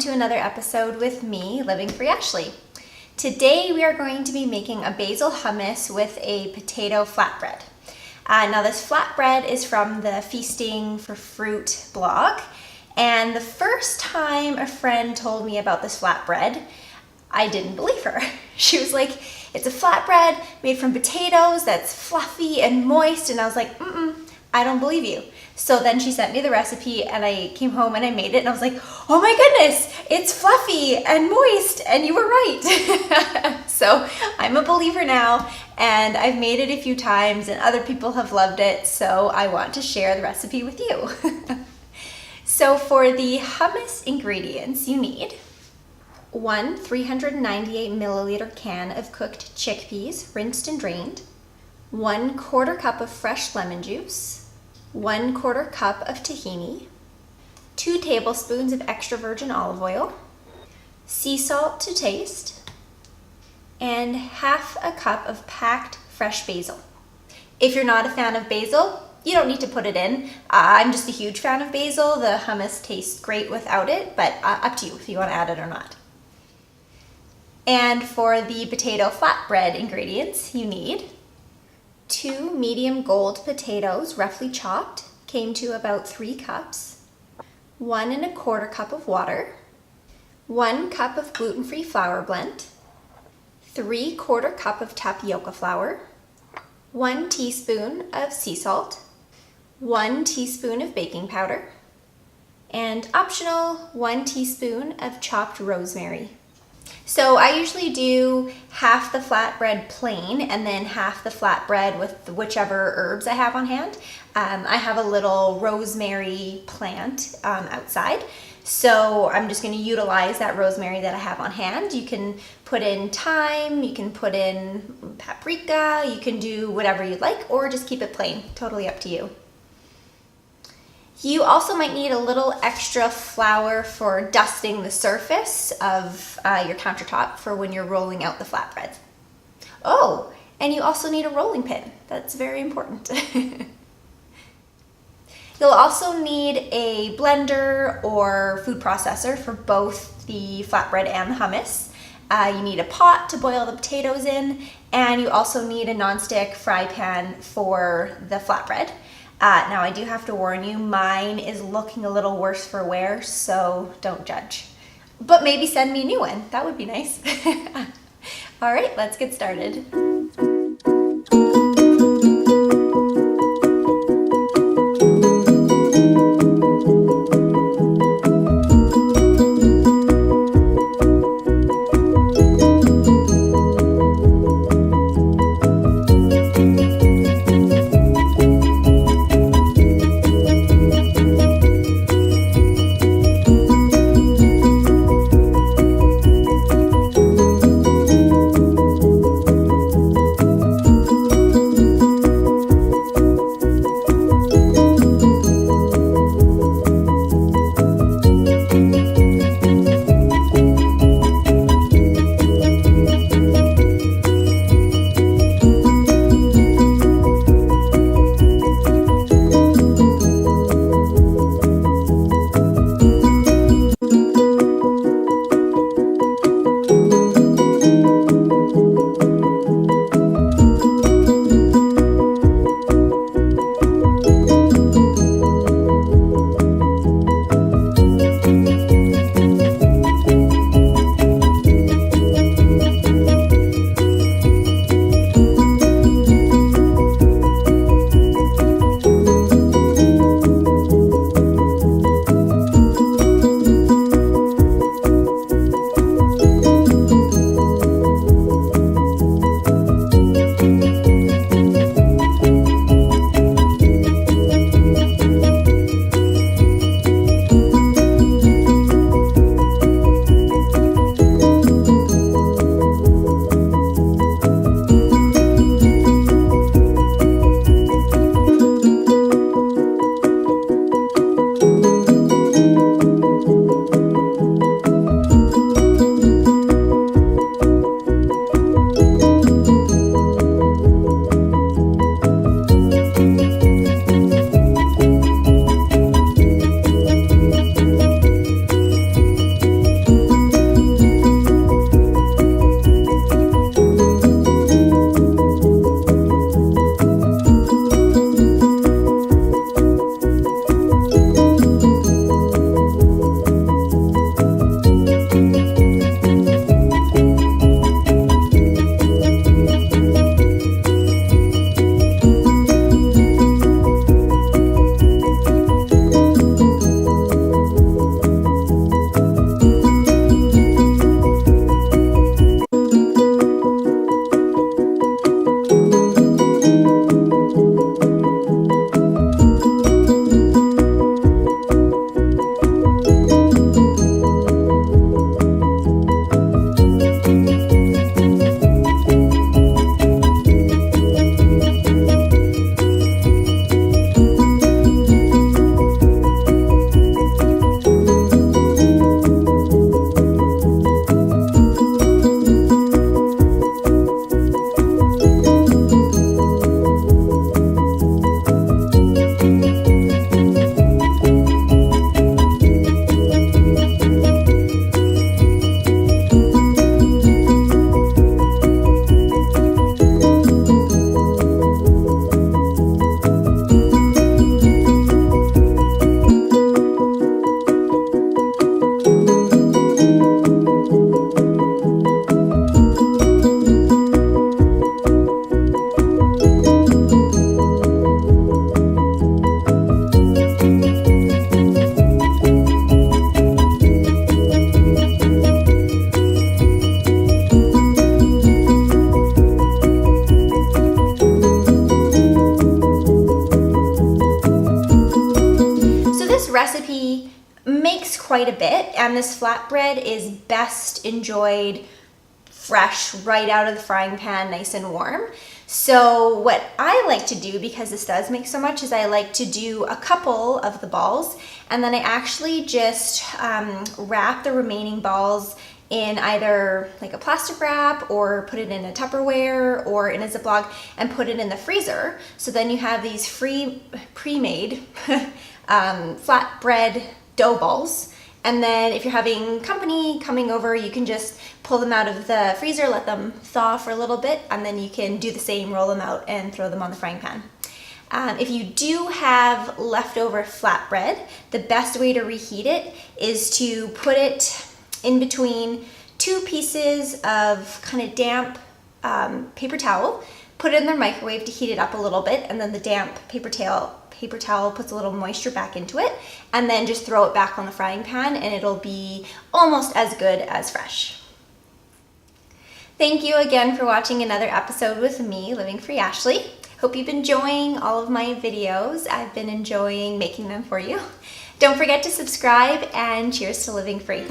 to another episode with me, Living Free Ashley. Today we are going to be making a basil hummus with a potato flatbread. Now this flatbread is from the Feasting for Fruit blog, and the first time a friend told me about this flatbread, I didn't believe her. She was like, it's a flatbread made from potatoes that's fluffy and moist, and I was like, I don't believe you. So then she sent me the recipe and I came home and I made it and I was like, oh my goodness, it's fluffy and moist and you were right. So I'm a believer now and I've made it a few times and other people have loved it, so I want to share the recipe with you. So for the hummus ingredients, you need one 398 milliliter can of cooked chickpeas, rinsed and drained, 1/4 cup of fresh lemon juice, 1/4 cup of tahini, 2 tablespoons of extra virgin olive oil, sea salt to taste, and 1/2 cup of packed fresh basil. If you're not a fan of basil, you don't need to put it in. I'm just a huge fan of basil. The hummus tastes great without it, but up to you if you want to add it or not. And for the potato flatbread ingredients, you need 2 medium gold potatoes, roughly chopped, came to about 3 cups, 1 1/4 cup of water, 1 cup of gluten-free flour blend, 3/4 cup of tapioca flour, 1 teaspoon of sea salt, 1 teaspoon of baking powder, and optional 1 teaspoon of chopped rosemary. So I usually do half the flatbread plain and then half the flatbread with whichever herbs I have on hand. I have a little rosemary plant outside, so I'm just going to utilize that rosemary that I have on hand. You can put in thyme, you can put in paprika, you can do whatever you'd like, or just keep it plain, totally up to you. You also might need a little extra flour for dusting the surface of your countertop for when you're rolling out the flatbreads. Oh, and you also need a rolling pin. That's very important. You'll also need a blender or food processor for both the flatbread and the hummus. You need a pot to boil the potatoes in, and you also need a nonstick fry pan for the flatbread. Now I do have to warn you, mine is looking a little worse for wear, so don't judge. But maybe send me a new one, that would be nice. All right, let's get started. quite a bit, and this flatbread is best enjoyed fresh right out of the frying pan, nice and warm. So what I like to do, because this does make so much, is I like to do a couple of the balls, and then I actually just wrap the remaining balls in either like a plastic wrap or put it in a Tupperware or in a Ziploc and put it in the freezer. So then you have these pre-made flatbread dough balls. And then if you're having company coming over, you can just pull them out of the freezer, let them thaw for a little bit, and then you can do the same, roll them out and throw them on the frying pan. If you do have leftover flatbread, the best way to reheat it is to put it in between two pieces of kind of damp paper towel, put it in the microwave to heat it up a little bit, and then the damp paper towel puts a little moisture back into it, and then just throw it back on the frying pan and it'll be almost as good as fresh. Thank you again for watching another episode with me, Living Free Ashley. Hope you've been enjoying all of my videos. I've been enjoying making them for you. Don't forget to subscribe, and cheers to living free.